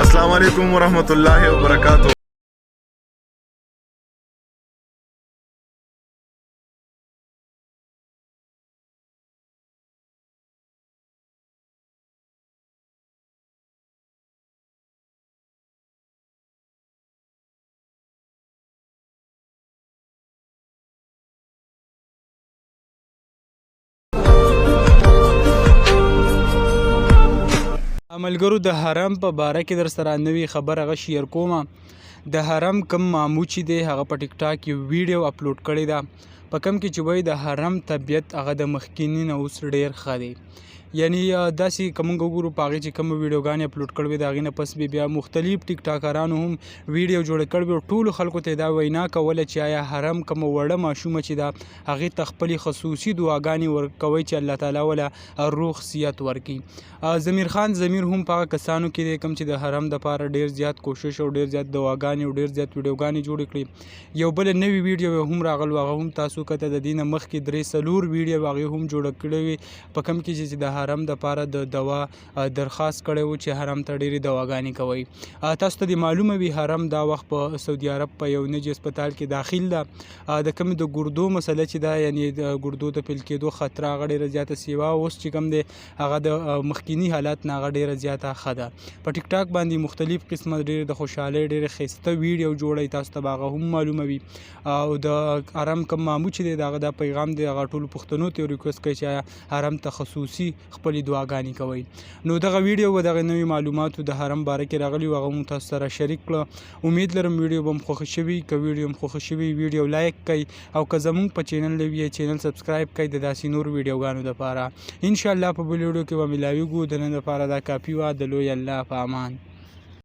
अस्सलाम वालेकुम वरहमतुल्लाहि वबरकातुहू। ملګرو د حرم په باره کې در سره نوې خبر هغه شیر کومه. د حرم کم مامو چې دی هغه په ټیک ټاک یو ویډیو اپلوډ کړی ده په کم کې چې وایي د حرم طبیعت هغه د مخکیني نه اوس ډېر ښه دی. یعنی داسې که موږ وګورو په هغې چې کومه ویډیوګانې اپلوډ کړې وې د هغې نه پس بیا مختلف ټیک ټاکرانو هم ویډیو جوړ کړی وي او ټولو خلکو ته دا وینا کوله چې آیا حرم کومه وړه ماشومه چې ده هغې ته خپلې خصوصي دعاګانې ورکوئ چې الله تعالی وله روغ صحت ورکړي. ضمیر خان ضمیر هم په هغه کسانو کې دی کوم چې د حرم دپاره ډېر زیات کوشش او ډېر زیات دعاګانې او ډېر زیات ویډیوګانې جوړې کړي. یو بل نوی ویډیو هم راغلو هغه هم تاسو کته د دې نه مخکې 3-4 ویډیو هغې هم جوړه کړې وې په کوم کې چې د حرم دپاره د دوا درخواست کړی و چې حرم ته ډېرې دواګانې کوئ. تاسو ته دې معلومه وي حرم دا وخت په سعودي عرب په یو نجي هسپتال کې داخل ده. د کومې د ګردو مسله چې ده یعنې د ګردو د فیل کېدو خطره هغه ډېره زیاته سوه اوس چې کوم دی هغه د مخکیني حالت نه هغه ډېره زیاته ښه ده. په ټیک ټاک باندې مختلف قسمه ډېرې د خوشحالۍ ډېرې ښایسته ویډیو جوړوي تاسو ته به هغه هم معلومه وي. او د حرم کوم مامو چې دی د هغه دا پیغام دی هغه ټولو پښتنو ته ریکوست کوي چې حرم ته خصوصي خپلې دعاګانې کوئ. نو دغه ویډیو و دغه نوي معلوماتو د حرم باره کې راغلي وو هغه مو تاسو سره شریک کړه. امید لرم ویډیو به م خوښه شوي. که ویډیو م خوښه شوي ویډیو لایک کړئ او که زمونږ په چینل نوي یې چینل سبسکرایب کړئ د داسې نور ویډیوګانو دپاره. انشاءالله په بل ویډیو کې به ملاویږو. د نن دپاره دا کافي وه. د لوی الله په امان.